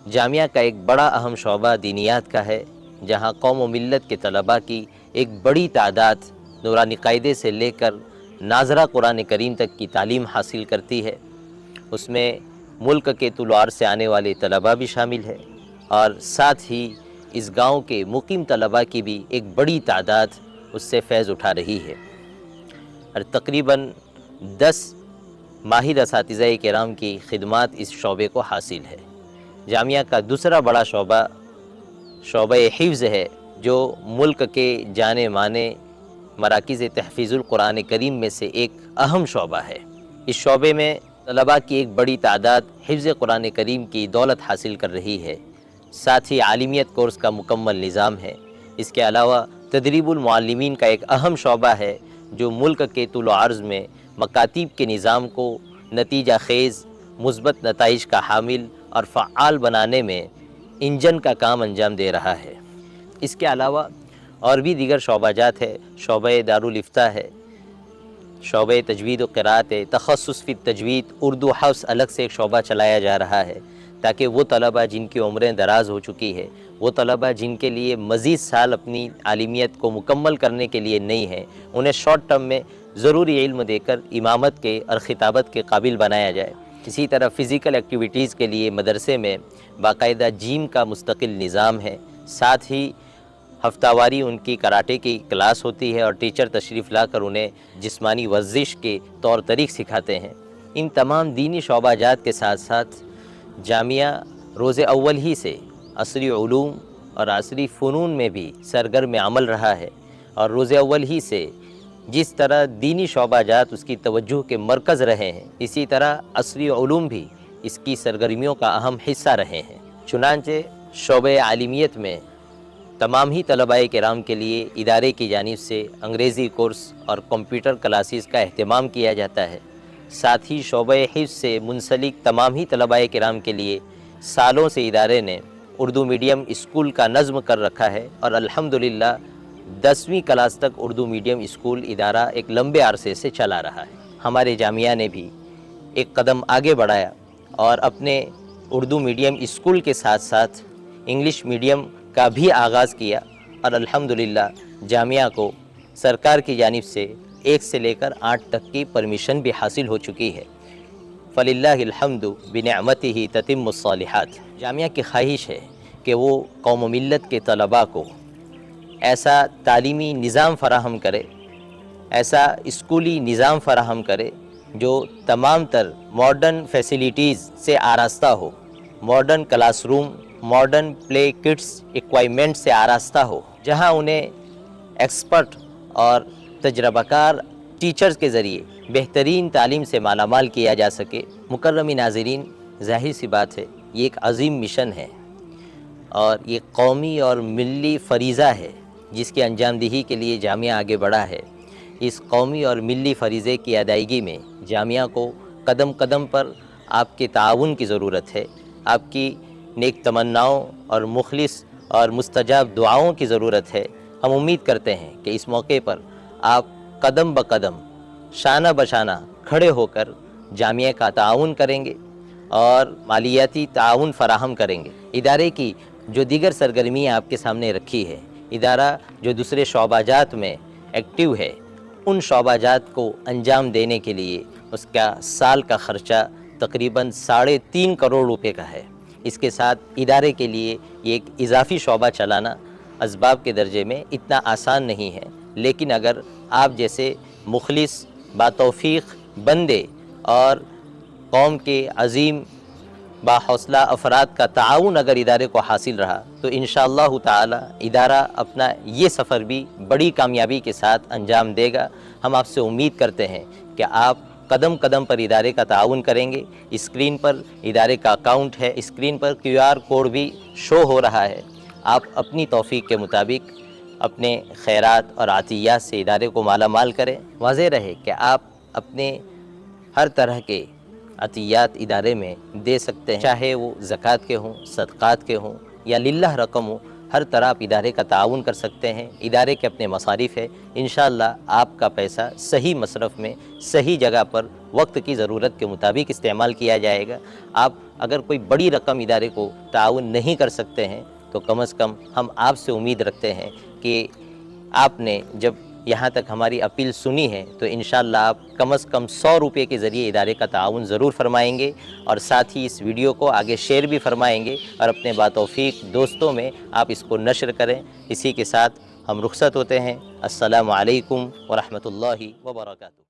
जामिया का एक बड़ा अहम शोबा दीनियात का है, जहाँ कौम व मिल्लत के तलबा की एक बड़ी तादाद नूरानी क़ायदे से लेकर नाज़रा कुरान करीम तक की तालीम हासिल करती है। उसमें मुल्क के तुलार से आने वाले तलबा भी शामिल है और साथ ही इस गांव के मुकीम तलबा की भी एक बड़ी तादाद उससे फैज़ उठा रही है और तकरीबन 10 माहिर असातिज़ा किराम की खिदमात इस शोबे को हासिल है। जामिया का दूसरा बड़ा शोबा हिफ्ज़ है, जो मुल्क के जाने माने मराकिज़ तहफ़ीज़ुल कुरान करीम में से एक अहम शोबा है। इस शोबे में तलबा की एक बड़ी तादाद हिफ्ज़ कुरान करीम की दौलत हासिल कर रही है। साथ ही आलिमियत कोर्स का मुकम्मल निज़ाम है। इसके अलावा तदरीबुल मुअल्लिमीन का एक अहम शोबा है, जो मुल्क के तुल अर्ज़ में मकातीब के निज़ाम को नतीजा खेज़, मुस्बत नताइज का हामिल और फ़आल बनाने में इंजन का काम अंजाम दे रहा है। इसके अलावा और भी दीगर शोबाजात है। शोबे दारुल इफ्ता है, शोबे तजवीद व क़िराअत है, तख़स्सुस फ़ी तजवीद उर्दू हफ्ज़ अलग से एक शोबा चलाया जा रहा है, ताकि वो तलबा जिनकी उम्रें दराज़ हो चुकी है, वो तलबा जिनके लिए मज़ीद साल अपनी आलिमियत को मुकम्मल करने के लिए नहीं है, उन्हें शॉर्ट टर्म में ज़रूरी इल्म देकर इमामत के और ख़िताबत के काबिल बनाया जाए। इसी तरह फ़िज़िकल एक्टिविटीज़ के लिए मदरसे में बाकायदा जिम का मुस्तकिल निज़ाम है। साथ ही हफ्तावारी उनकी कराटे की क्लास होती है और टीचर तशरीफ़ लाकर उन्हें जिस्मानी वर्जिश के तौर तरीक़ सिखाते हैं। इन तमाम दीनी शोबाजात के साथ साथ जामिया रोज़े अव्वल ही से असरी उलूम और असरी फ़नून में भी सरगर्म अमल रहा है और रोज़े अव्वल ही से जिस तरह दीनी शोबाजात उसकी तवज्जो के मरकज़ रहे हैं, इसी तरह असरी उलूम भी इसकी सरगर्मियों का अहम हिस्सा रहे हैं। चुनांचे शोबे आलिमियत में तमाम ही तलबाए किराम के लिए इदारे की जानिब से अंग्रेज़ी कोर्स और कंप्यूटर क्लासेस का अहतमाम किया जाता है। साथ ही शोबे हिफ्ज़ से मुंसलिक तमाम ही तलबाए किराम के लिए सालों से इदारे ने उर्दू मीडियम स्कूल का नज़्म कर रखा है और अल्हम्दुलिल्लाह 10वीं क्लास तक उर्दू मीडियम स्कूल इदारा एक लंबे अरसे से चला रहा है। हमारे जामिया ने भी एक कदम आगे बढ़ाया और अपने उर्दू मीडियम स्कूल के साथ साथ इंग्लिश मीडियम का भी आगाज़ किया और अल्हम्दुलिल्लाह जामिया को सरकार की जानिब से 1 से लेकर 8 तक की परमिशन भी हासिल हो चुकी है। फ़लिल्लाहिल हम्दु बिनिअमतिही ततिम्मुस सालिहात। जामिया की ख्वाहिश है कि वो कौम व मिल्लत के तलबा को ऐसा तालीमी निज़ाम फ़राहम करे, ऐसा स्कूली निज़ाम फ़राहम करे जो तमाम तर मॉडर्न फैसिलिटीज़ से आरास्ता हो, modern classroom, modern play kits equipment से आरास्ता हो, जहां उन्हें एक्सपर्ट और तजर्बाकार टीचर्स के ज़रिए बेहतरीन तालीम से मालामाल किया जा सके। मुकर्रमी नाज़रीन, ज़ाहिर सी बात है ये एक अज़ीम मिशन है और ये कौमी और मिल्ली फ़रीज़ा है जिसकी अंजामदही के लिए जामिया आगे बढ़ा है। इस कौमी और मिल्ली फ़रीज़े की अदायगी में जामिया को कदम कदम पर आपके ताउन की ज़रूरत है, आपकी नेक तमन्नाओं और मुखलिस और मुस्तजाब दुआओं की ज़रूरत है। हम उम्मीद करते हैं कि इस मौके पर आप कदम ब कदम, शाना बशाना खड़े होकर जामिया का ताउन करेंगे और मालियाती ताउन फ़राहम करेंगे। इदारे की जो दीगर सरगर्मियाँ आपके सामने रखी है, इदारा जो दूसरे शोबाजात में एक्टिव है, उन शोबाजात को अंजाम देने के लिए उसका साल का ख़र्चा तकरीबन 3.5 करोड़ रुपए का है। इसके साथ इदारे के लिए ये एक इजाफ़ी शोबा चलाना असबाब के दर्जे में इतना आसान नहीं है, लेकिन अगर आप जैसे मुखलिस बातौफ़ीक़ बंदे और कौम के अज़ीम बाहौसला अफराद का ताउन अगर इदारे को हासिल रहा तो इंशाअल्लाह ताला इदारा अपना ये सफ़र भी बड़ी कामयाबी के साथ अंजाम देगा। हम आपसे उम्मीद करते हैं कि आप कदम कदम पर इदारे का ताउन करेंगे। स्क्रीन पर इदारे का अकाउंट है, स्क्रीन पर QR कोड भी शो हो रहा है। आप अपनी तौफ़ीक़ के मुताबिक अपने खैरात और आतियात से इदारे को माला माल करें। वाज़ेह रहे कि आप अपने हर तरह के अतियात इदारे में दे सकते हैं, चाहे वो ज़कात के हों, सदक़ात के हों या लिल्लाह रकम हो, हर तरह आप इदारे का ताउन कर सकते हैं। इदारे के अपने मसारिफ़ है, इंशाअल्लाह आपका पैसा सही मसरफ़ में सही जगह पर वक्त की ज़रूरत के मुताबिक इस्तेमाल किया जाएगा। आप अगर कोई बड़ी रकम इदारे को ताउन नहीं कर सकते हैं तो कम से कम हम आपसे उम्मीद रखते हैं कि आपने जब यहाँ तक हमारी अपील सुनी है तो इंशाअल्लाह आप कम से कम 100 रुपये के ज़रिए इदारे का ताउन ज़रूर फरमाएंगे और साथ ही इस वीडियो को आगे शेयर भी फरमाएंगे और अपने बातौफीक दोस्तों में आप इसको नशर करें। इसी के साथ हम रुखसत होते हैं। अस्सलामु अलैकुम व रहमतुल्लाहि व बरकातुहू।